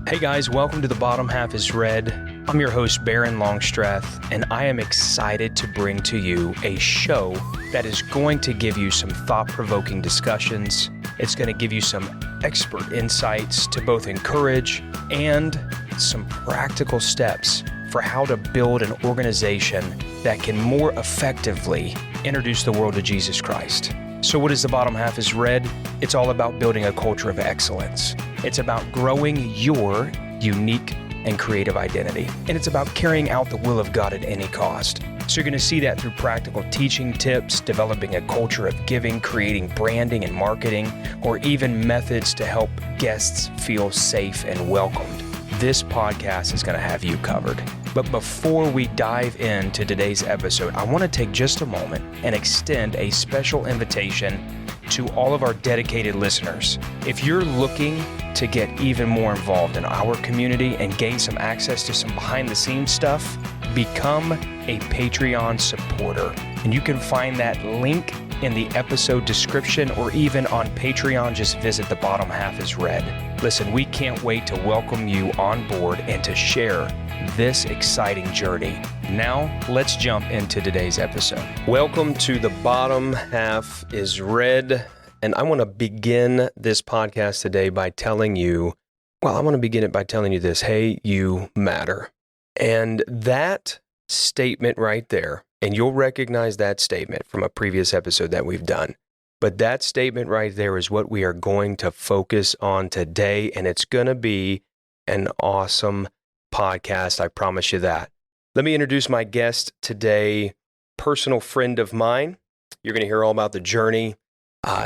Hey guys, welcome to The Bottom Half is Red. I'm your host, Barron, and I am excited to bring to you a show that is going to give you some thought-provoking discussions. It's going to give you some expert insights to both encourage and some practical steps for how to build an organization that can more effectively introduce the world to Jesus Christ. So what is The Bottom Half is Red? It's all about building a culture of excellence. It's about growing your unique and creative identity. And it's about carrying out the will of God at any cost. So you're going to see that through practical teaching tips, developing a culture of giving, creating branding and marketing, or even methods to help guests feel safe and welcomed. This podcast is going to have you covered. But before we dive into today's episode, I want to take just a moment and extend a special invitation to all of our dedicated listeners. If you're looking to get even more involved in our community and gain some access to some behind-the-scenes stuff, become a Patreon supporter. And you can find that link in the episode description or even on Patreon. Just visit The Bottom Half is Red. Listen, we can't wait to welcome you on board and to share this exciting journey. Now, let's jump into today's episode. Welcome to The Bottom Half is Red. And I want to begin this podcast today by telling you, this. Hey, you matter. And that statement right there, and you'll recognize that statement from a previous episode that we've done. But that statement right there is what we are going to focus on today. And it's going to be an awesome podcast. I promise you that. Let me introduce my guest today, personal friend of mine. You're going to hear all about the journey.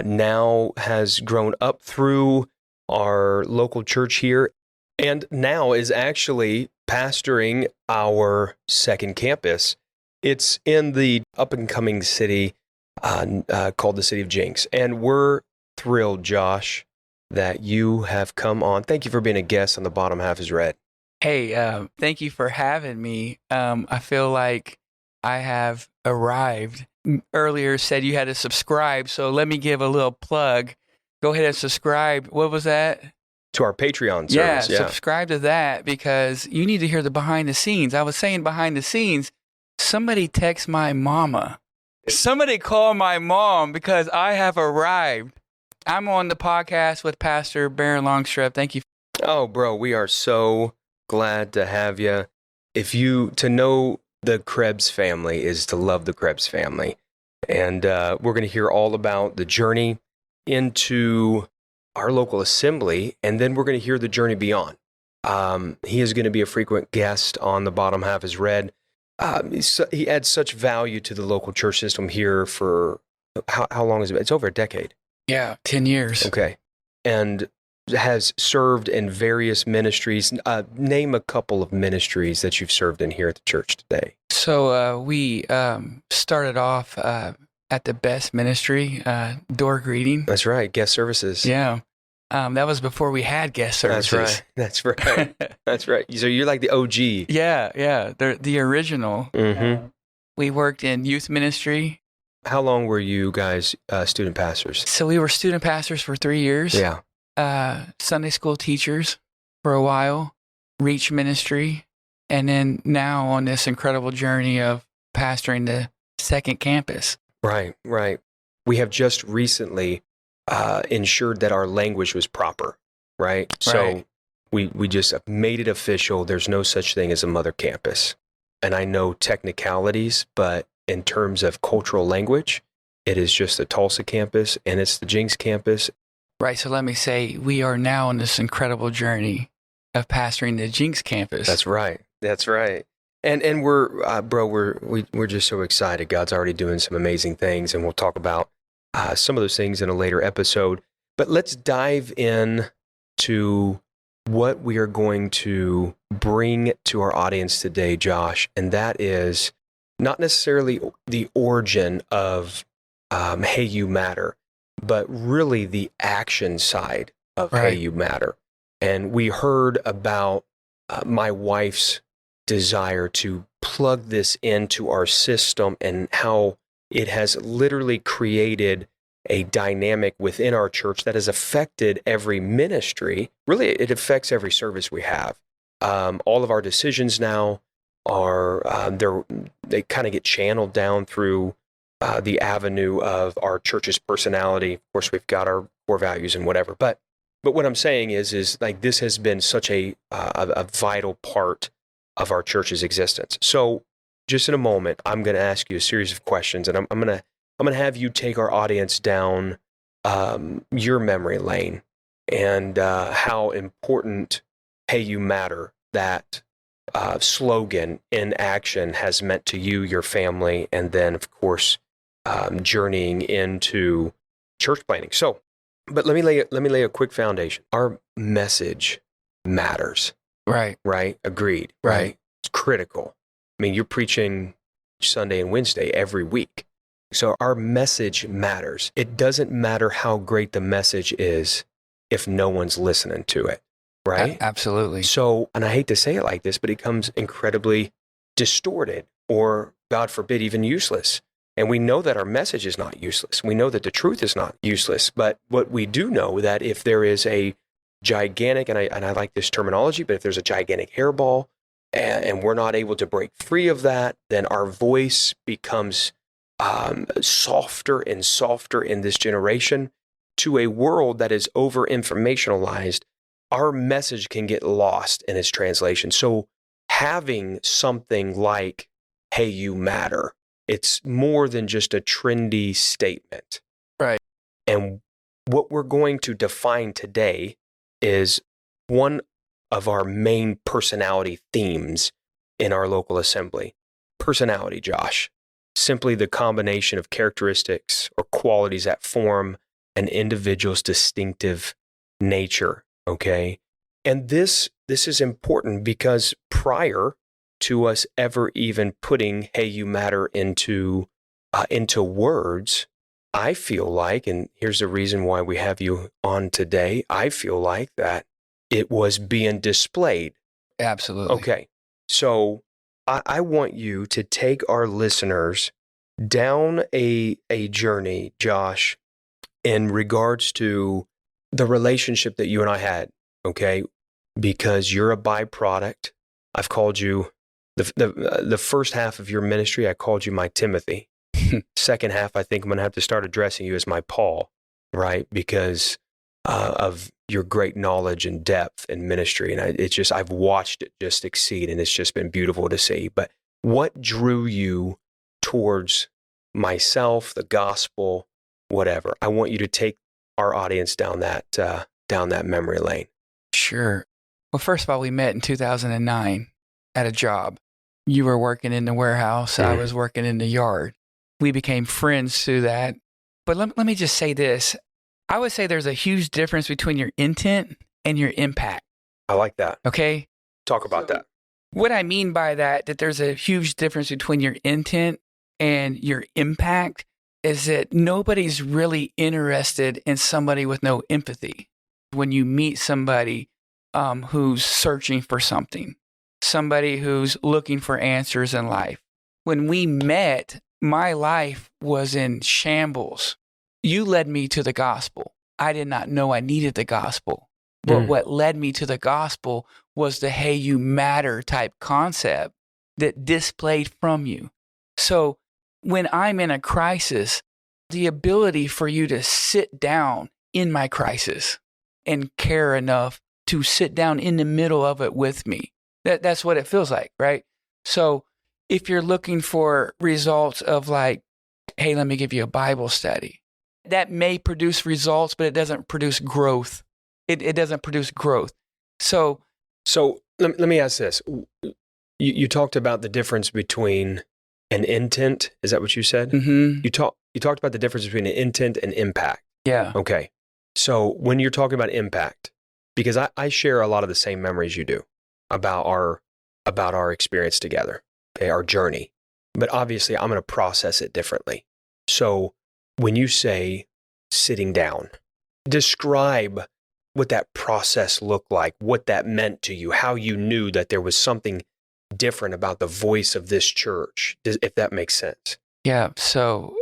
Now has grown up through our local church here and now is actually pastoring our second campus. It's in the up-and-coming city called the City of Jinx. And we're thrilled, Josh, that you have come on. Thank you for being a guest on The Bottom Half is Red. Hey, thank you for having me. I feel like I have arrived. Earlier said you had to subscribe, so let me give a little plug. Go ahead and subscribe. What was that? To our Patreon service. Yeah, subscribe to that because you need to hear the behind the scenes. I was saying behind the scenes, somebody text my mama. Somebody call my mom because I have arrived. I'm on the podcast with Pastor Barron. Thank you. Oh, bro, we are so glad to have you. To know the Krebs family is to love the Krebs family. And we're going to hear all about the journey into our local assembly, and then we're going to hear the journey beyond. He is going to be a frequent guest on The Bottom Half is Red. He adds such value to the local church system here for, how long is it? It's over a decade. Yeah, 10 years. Okay. And has served in various ministries. Name a couple of ministries that you've served in here at the church today. So we started off at the Best Ministry, door greeting. That's right, guest services. Yeah. That was before we had guest services. That's right. That's right. So you're like the OG. Yeah. The original. Mm-hmm. We worked in youth ministry. How long were you guys student pastors? So we were student pastors for 3 years. Yeah. Sunday school teachers for a while, Reach Ministry, and then now on this incredible journey of pastoring the second campus. Right. We have just recently ensured that our language was proper, right? So we just made it official. There's no such thing as a mother campus. And I know technicalities, but in terms of cultural language, it is just the Tulsa campus and it's the Jinx campus. Right. So let me say, we are now on this incredible journey of pastoring the Jinx campus. That's right. And we're just so excited. God's already doing some amazing things, and we'll talk about some of those things in a later episode. But let's dive in to what we are going to bring to our audience today, Josh, and that is not necessarily the origin of Hey, You Matter, but really the action side of Hey, You Matter. And we heard about my wife's desire to plug this into our system and how it has literally created a dynamic within our church that has affected every ministry. Really, it affects every service we have. All of our decisions now are they kind of get channeled down through the avenue of our church's personality. Of course, we've got our core values and whatever. But what I'm saying is like this has been such a vital part of our church's existence. So, just in a moment, I'm going to ask you a series of questions, and I'm going to have you take our audience down your memory lane and how important "Hey, you matter," that slogan in action has meant to you, your family, and then, of course, journeying into church planting. So, but let me lay a quick foundation. Our message matters. Right. Right. Agreed. Right. It's critical. I mean, you're preaching Sunday and Wednesday every week. So our message matters. It doesn't matter how great the message is if no one's listening to it. Right. Absolutely. So, and I hate to say it like this, but it becomes incredibly distorted or, God forbid, even useless. And we know that our message is not useless. We know that the truth is not useless. But what we do know that if there is a gigantic, and I like this terminology, but if there's a gigantic hairball and we're not able to break free of that, then our voice becomes softer and softer in this generation to a world that is over informationalized. Our message can get lost in its translation. So having something like, "Hey, you matter," it's more than just a trendy statement. Right. And what we're going to define today is one of our main personality themes in our local assembly. Personality, Josh, simply the combination of characteristics or qualities that form an individual's distinctive nature. Okay. And this is important because prior to us ever even putting "Hey, you matter" into words, I feel like, and here's the reason why we have you on today, I feel like that it was being displayed. Absolutely. Okay. So I want you to take our listeners down a journey, Josh, in regards to the relationship that you and I had, okay? Because you're a byproduct. I've called you, the first half of your ministry, I called you my Timothy. Second half, I think I'm going to have to start addressing you as my Paul, right? Because of your great knowledge and depth in ministry. And I've watched it just exceed, and it's just been beautiful to see. But what drew you towards myself, the gospel, whatever? I want you to take our audience down that memory lane. Sure. Well, first of all, we met in 2009 at a job. You were working in the warehouse. I was working in the yard. We became friends through that. But let me just say this. I would say there's a huge difference between your intent and your impact. I like that. Okay? Talk about that. What I mean by that there's a huge difference between your intent and your impact is that nobody's really interested in somebody with no empathy. When you meet somebody who's searching for something, somebody who's looking for answers in life. When we met, my life was in shambles. You led me to the gospel. I did not know I needed the gospel. But what led me to the gospel was the "Hey, you matter" type concept that displayed from you. So when I'm in a crisis, the ability for you to sit down in my crisis and care enough to sit down in the middle of it with me, that's what it feels like, right? So if you're looking for results of like, "Hey, let me give you a Bible study," that may produce results, but it doesn't produce growth. It doesn't produce growth. So let me ask this. You talked about the difference between an intent. Is that what you said? Mm-hmm. You talked about the difference between an intent and impact. Yeah. Okay. So when you're talking about impact, because I share a lot of the same memories you do about our experience together, okay, our journey. But obviously I'm going to process it differently. So when you say sitting down, describe what that process looked like, what that meant to you, how you knew that there was something different about the voice of this church, if that makes sense. Yeah. So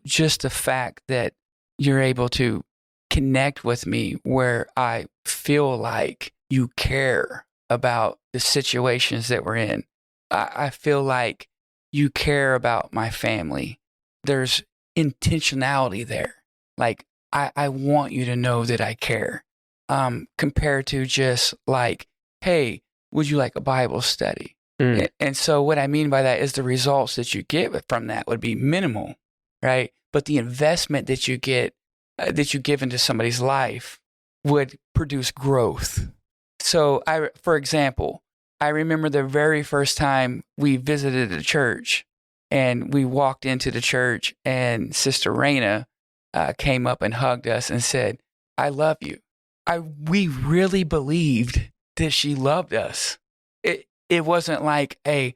just the fact that you're able to connect with me where I feel like you care about the situations that we're in. I feel like you care about my family. There's intentionality there. Like, I want you to know that I care. Compared to just like, hey, would you like a Bible study? And so what I mean by that is the results that you get from that would be minimal, right? But the investment that you get, that you give into somebody's life would produce growth. So for example, I remember the very first time we visited a church and we walked into the church and Sister Raina came up and hugged us and said, I love you. We really believed that she loved us. It wasn't like a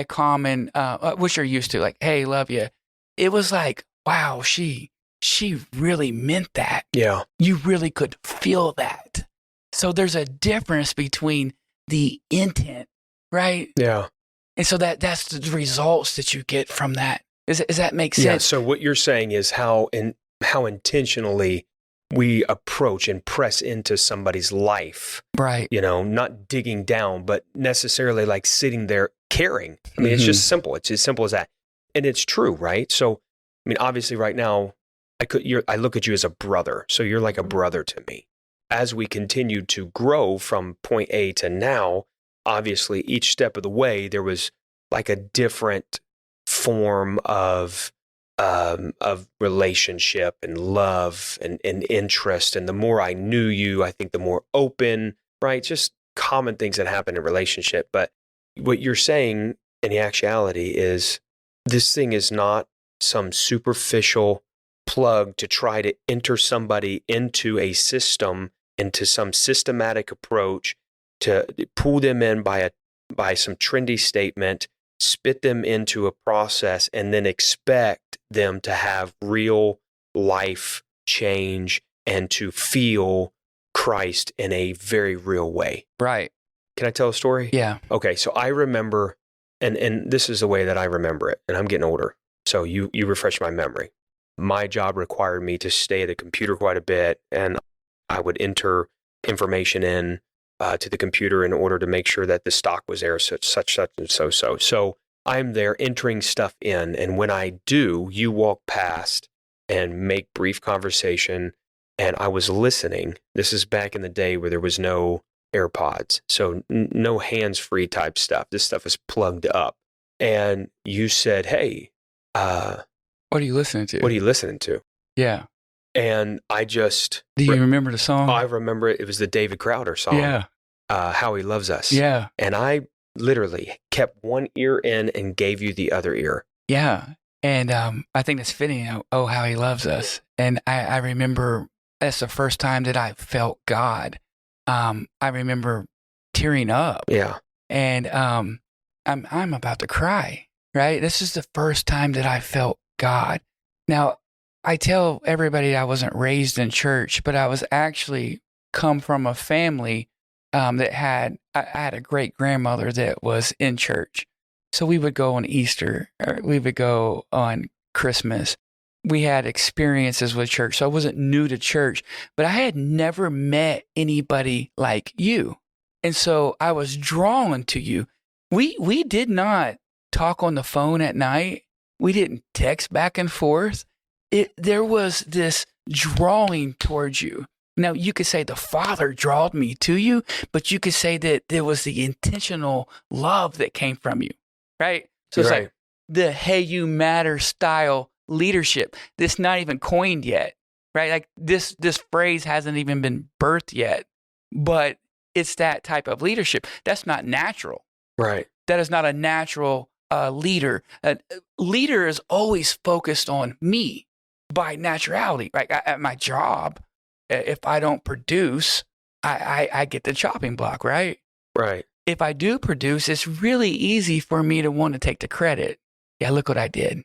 common, which you're used to, like, hey, love you. It was like, wow, she really meant that. Yeah. You really could feel that. So there's a difference between the intent, right? Yeah. And so that's the results that you get from that. Does that make sense? Yeah. So what you're saying is how intentionally we approach and press into somebody's life. Right. Not digging down, but necessarily like sitting there caring. I mean, it's just simple. It's as simple as that. And it's true, right? So, I mean, obviously right now, I look at you as a brother. So you're like a brother to me. As we continue to grow from point A to now, obviously each step of the way, there was like a different form of relationship and love and interest. And the more I knew you, I think the more open, right? Just common things that happen in relationship. But what you're saying in the actuality is this thing is not some superficial plug to try to enter somebody into a system, into some systematic approach to pull them in by some trendy statement, spit them into a process, and then expect them to have real life change and to feel Christ in a very real way. Right. Can I tell a story? Yeah. Okay, so I remember, and this is the way that I remember it, and I'm getting older, so you refresh my memory. My job required me to stay at the computer quite a bit, and I would enter information in to the computer in order to make sure that the stock was there, such and so. So I'm there entering stuff in, and when I do, you walk past and make brief conversation, and I was listening. This is back in the day where there was no AirPods, so no hands-free type stuff. This stuff is plugged up. And you said, hey, what are you listening to? What are you listening to? Yeah. And I just... Do you remember the song? I remember it. It was the David Crowder song. Yeah. How He Loves Us. Yeah. And I literally kept one ear in and gave you the other ear. Yeah. And I think that's fitting. Oh, how He loves us. And I remember that's the first time that I felt God. I remember tearing up. Yeah. And I'm about to cry, right? This is the first time that I felt God. Now, I tell everybody I wasn't raised in church, but I was actually come from a family that I had a great grandmother that was in church. So we would go on Easter, or we would go on Christmas. We had experiences with church. So I wasn't new to church, but I had never met anybody like you. And so I was drawn to you. We did not talk on the phone at night. We didn't text back and forth. There was this drawing towards you. Now, you could say the Father drawed me to you, but you could say that there was the intentional love that came from you, right? So it's like the Hey You Matter style leadership. This not even coined yet, right? Like this phrase hasn't even been birthed yet, but it's that type of leadership. That's not natural. Right. That is not a natural leader. A leader is always focused on me by naturality. Right? At my job, if I don't produce, I get the chopping block, right? Right. If I do produce, it's really easy for me to want to take the credit. Yeah, look what I did.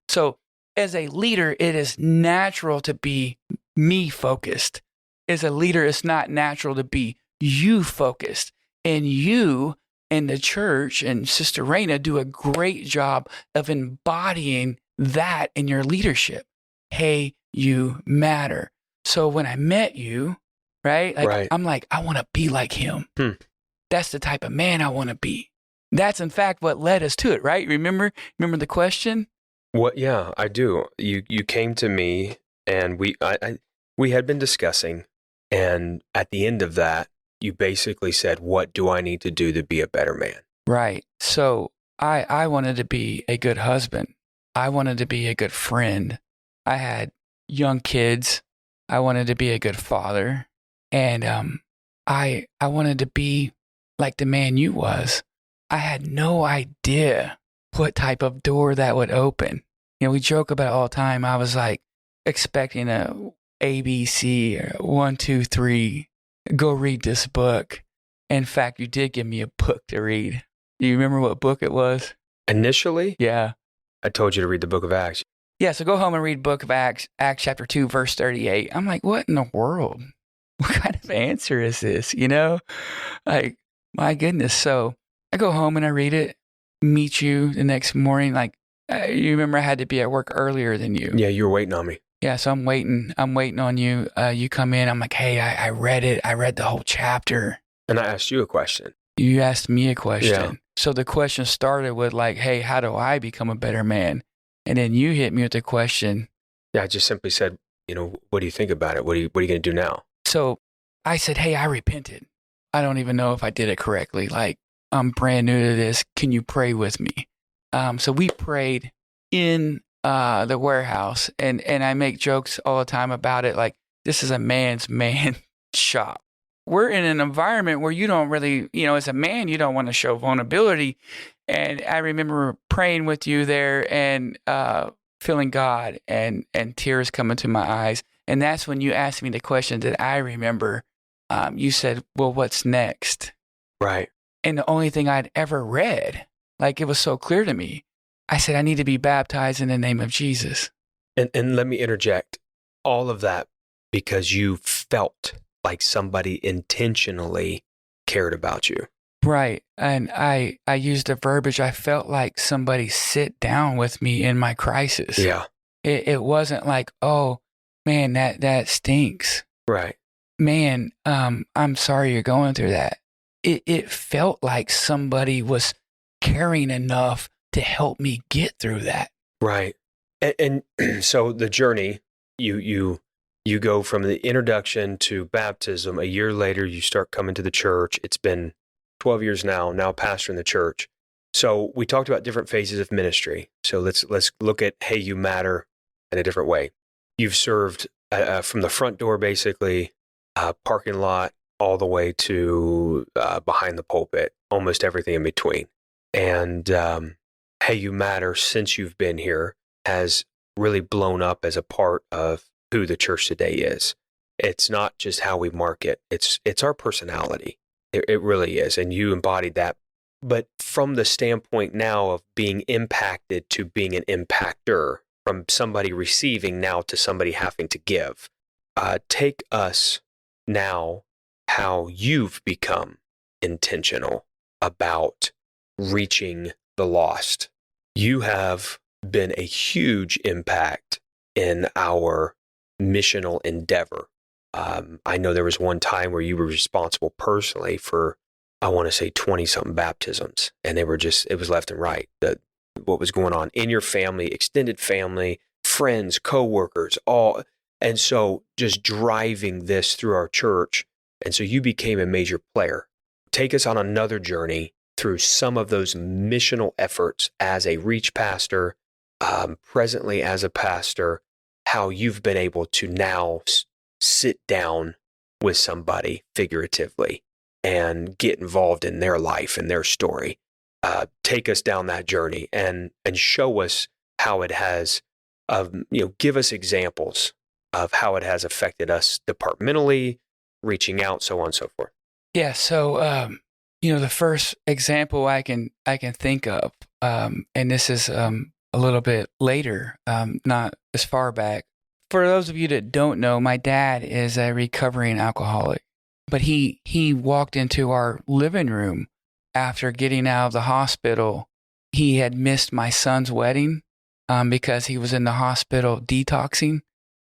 So as a leader, it is natural to be me focused. As a leader, it's not natural to be you focused. And you and the church and Sister Raina do a great job of embodying that in your leadership. Hey, you matter. So when I met you, right? Like, Right. I'm like, I want to be like him. Hmm. That's the type of man I want to be. That's in fact what led us to it, right? Remember the question? What? Yeah, I do. You came to me, and we had been discussing, and at the end of that, you basically said, "What do I need to do to be a better man?" Right. So I wanted to be a good husband. I wanted to be a good friend. I had young kids. I wanted to be a good father. And I wanted to be like the man you was. I had no idea what type of door that would open. We joke about it all the time. I was like expecting a ABC or 1, 2, 3, go read this book. In fact, you did give me a book to read. Do you remember what book it was? Initially, Yeah. I told you to read the book of Acts. Yeah, so go home and read book of Acts chapter 2, verse 38. I'm like, what in the world? What kind of answer is this? Like, my goodness. So I go home and I read it, meet you the next morning. Like, you remember I had to be at work earlier than you. Yeah, you were waiting on me. Yeah, so I'm waiting on you. You come in. I'm like, hey, I read it. I read the whole chapter. And I asked you a question. You asked me a question. Yeah. So the question started with like, hey, how do I become a better man? And then you hit me with the question. Yeah, I just simply said, what do you think about it? What are you going to do now? So I said, hey, I repented. I don't even know if I did it correctly. Like, I'm brand new to this. Can you pray with me? So we prayed in the warehouse, and I make jokes all the time about it. Like, this is a man's man shop. We're in an environment where you don't really, as a man, you don't want to show vulnerability. And I remember praying with you there and feeling God and tears coming to my eyes. And that's when you asked me the question that I remember. You said, well, what's next? Right. And the only thing I'd ever read, like it was so clear to me, I said, I need to be baptized in the name of Jesus. And let me interject all of that because you felt like somebody intentionally cared about you. Right. And I used the verbiage, I felt like somebody sit down with me in my crisis. Yeah. It wasn't like, oh, man, that stinks. Right. Man, I'm sorry you're going through that. It felt like somebody was caring enough to help me get through that. Right. And so the journey, you go from the introduction to baptism. A year later, you start coming to the church. It's been 12 years now pastoring the church. So we talked about different phases of ministry. So let's look at, hey, you matter in a different way. You've served from the front door, basically, parking lot, all the way to behind the pulpit, almost everything in between. And hey, you matter, since you've been here, has really blown up as a part of who the church today is. It's not just how we market, it's our personality. It really is. And you embodied that. But from the standpoint now of being impacted to being an impactor, from somebody receiving now to somebody having to give, take us now how you've become intentional about reaching the lost. You have been a huge impact in our missional endeavor. I know there was one time where you were responsible personally for, I want to say 20-something baptisms, and it was left and right. What was going on in your family, extended family, friends, coworkers, all. And so just driving this through our church. And so you became a major player. Take us on another journey through some of those missional efforts as a reach pastor, presently as a pastor, how you've been able to now sit down with somebody figuratively and get involved in their life and their story. Take us down that journey and show us how it has, give us examples of how it has affected us departmentally, reaching out, so on and so forth. Yeah. So, the first example I can think of, and this is a little bit later, not as far back. For those of you that don't know, my dad is a recovering alcoholic, but he walked into our living room after getting out of the hospital. He had missed my son's wedding because he was in the hospital detoxing.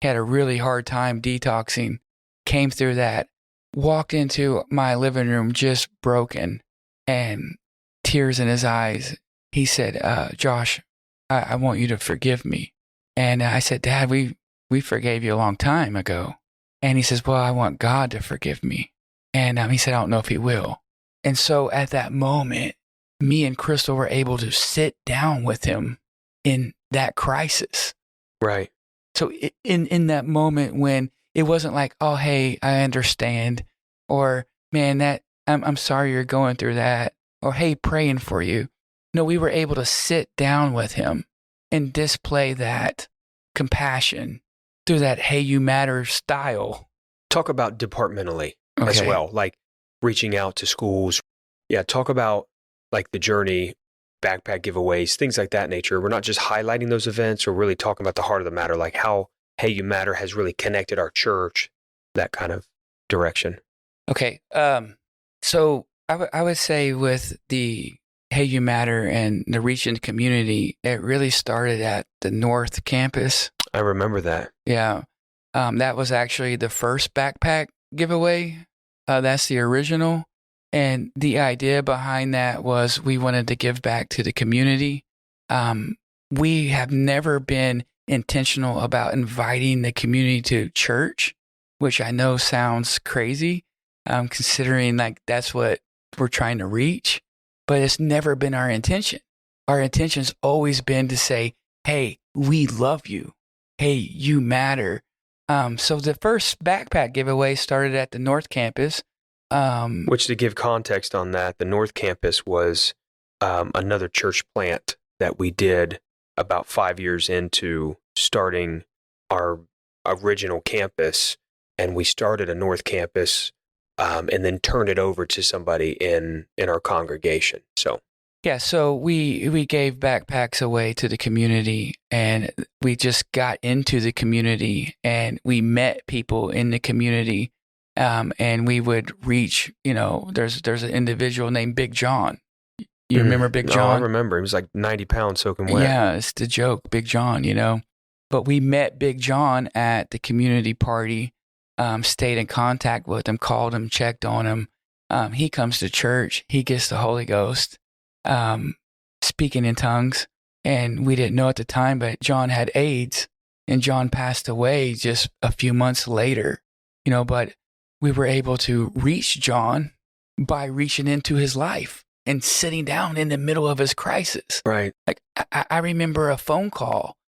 had a really hard time detoxing, came through that, walked into my living room just broken and tears in his eyes. He said, Josh, I want you to forgive me. And I said, Dad, we forgave you a long time ago. And he says, well, I want God to forgive me. And he said, I don't know if he will. And so at that moment, me and Crystal were able to sit down with him in that crisis. Right. So in that moment when it wasn't like, oh, hey, I understand, or man, that I'm sorry you're going through that, or hey, praying for you. No, we were able to sit down with him and display that compassion through that hey, you matter style. Talk about departmentally as well, like reaching out to schools. Yeah, talk about like the journey, backpack giveaways, things like that nature. We're not just highlighting those events, we're really talking about the heart of the matter, like how Hey You Matter has really connected our church, that kind of direction. Okay. So I would say with the Hey You Matter and the reaching the community, it really started at the North Campus. I remember that. Yeah. That was actually the first backpack giveaway. That's the original. And the idea behind that was we wanted to give back to the community. We have never been intentional about inviting the community to church, which I know sounds crazy, considering like that's what we're trying to reach, but it's never been our intention. Our intention's always been to say, hey, we love you. Hey, you matter. So the first backpack giveaway started at the North Campus. Which, to give context on that, the North Campus was another church plant that we did about 5 years into starting our original campus. And we started a North Campus and then turned it over to somebody in our congregation. So we gave backpacks away to the community, and we just got into the community and we met people in the community. And we would reach, there's an individual named Big John. You remember Big John? Oh, I remember. He was like 90 pounds soaking wet. Yeah, it's the joke, Big John, But we met Big John at the community party, stayed in contact with him, called him, checked on him. He comes to church. He gets the Holy Ghost, speaking in tongues. And we didn't know at the time, but John had AIDS, and John passed away just a few months later, but we were able to reach John by reaching into his life and sitting down in the middle of his crisis. Right. Like I remember a phone call.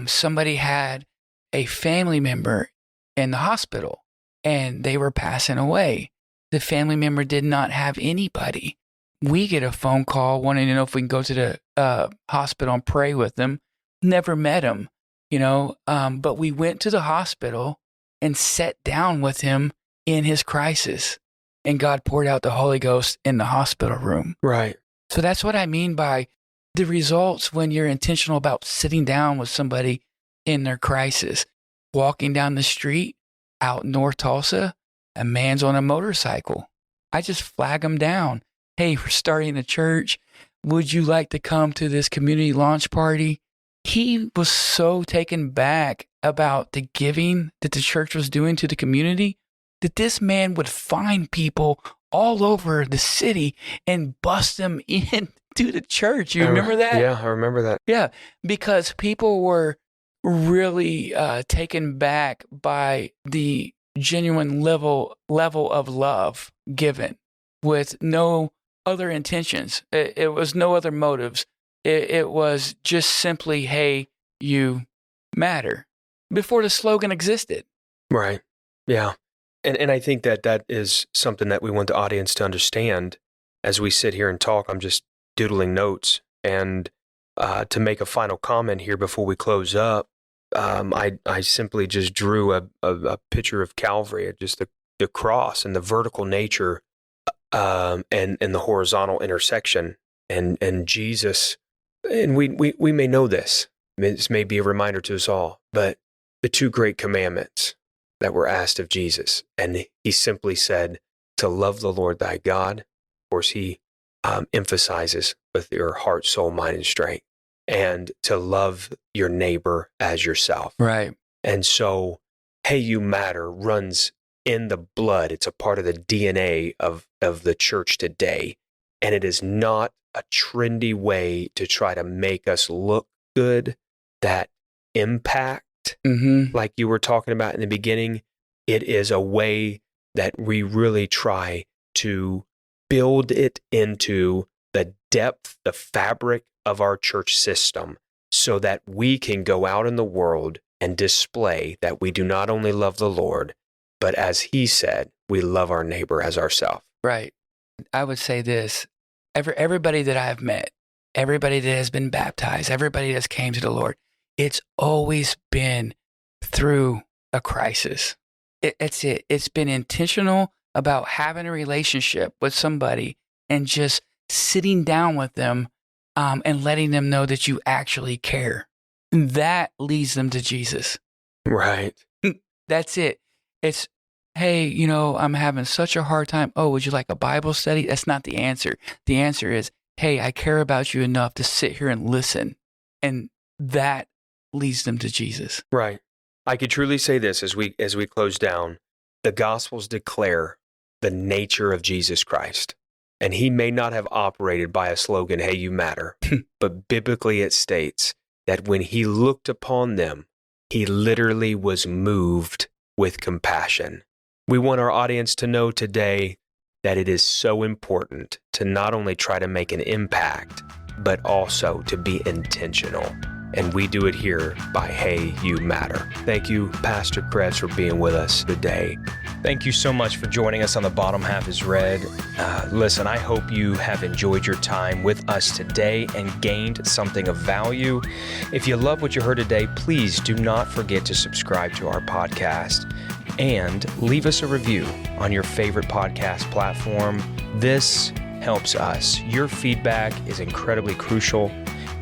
Somebody had a family member in the hospital and they were passing away. The family member did not have anybody. We get a phone call wanting to know if we can go to the hospital and pray with them. Never met him, but we went to the hospital and sat down with him in his crisis, and God poured out the Holy Ghost in the hospital room. Right. So that's what I mean by the results when you're intentional about sitting down with somebody in their crisis. Walking down the street out in North Tulsa, a man's on a motorcycle. I just flag him down. Hey, we're starting a church. Would you like to come to this community launch party? He was so taken back about the giving that the church was doing to the community that this man would find people all over the city and bust them in to the church. You remember that? Yeah, I remember that. Yeah, because people were really taken back by the genuine level of love given with no other intentions. It was no other motives. It was just simply, hey, you matter, before the slogan existed. Right. Yeah. And I think that is something that we want the audience to understand as we sit here and talk. I'm just doodling notes. And to make a final comment here before we close up, I simply just drew a picture of Calvary, just the cross and the vertical nature and the horizontal intersection. And Jesus, and we may know this. This may be a reminder to us all, but the two great commandments that were asked of Jesus. And he simply said to love the Lord thy God. Of course, he emphasizes with your heart, soul, mind, and strength, and to love your neighbor as yourself. Right. And so, hey, you matter runs in the blood. It's a part of the DNA of the church today. And it is not a trendy way to try to make us look good. That impact, like you were talking about in the beginning, it is a way that we really try to build it into the depth, the fabric of our church system, so that we can go out in the world and display that we do not only love the Lord, but as he said, we love our neighbor as ourselves. Right. I would say this. Everybody that I've met, everybody that has been baptized, everybody that's came to the Lord, it's always been through a crisis. It's it. It's been intentional about having a relationship with somebody and just sitting down with them and letting them know that you actually care. And that leads them to Jesus. Right. That's it. It's, hey, I'm having such a hard time. Oh, would you like a Bible study? That's not the answer. The answer is, hey, I care about you enough to sit here and listen. And that leads them to Jesus. Right. I could truly say this as we close down. The Gospels declare the nature of Jesus Christ. And he may not have operated by a slogan, hey, you matter. But biblically it states that when he looked upon them, he literally was moved with compassion. We want our audience to know today that it is so important to not only try to make an impact, but also to be intentional. And we do it here by Hey, You Matter. Thank you, Pastor Krebs, for being with us today. Thank you so much for joining us on The Bottom Half is Red. Listen, I hope you have enjoyed your time with us today and gained something of value. If you love what you heard today, please do not forget to subscribe to our podcast and leave us a review on your favorite podcast platform. This helps us. Your feedback is incredibly crucial,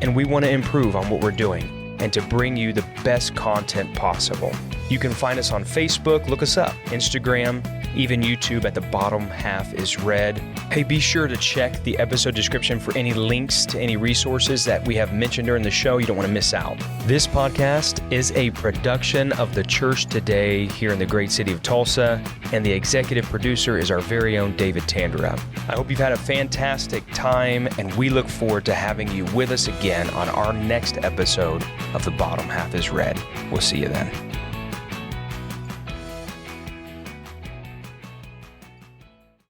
and we want to improve on what we're doing and to bring you the best content possible. You can find us on Facebook, look us up, Instagram, even YouTube at The Bottom Half is Red. Hey, be sure to check the episode description for any links to any resources that we have mentioned during the show. You don't want to miss out. This podcast is a production of The Church Today here in the great city of Tulsa, and the executive producer is our very own David Tandera. I hope you've had a fantastic time, and we look forward to having you with us again on our next episode of The Bottom Half is Red. We'll see you then.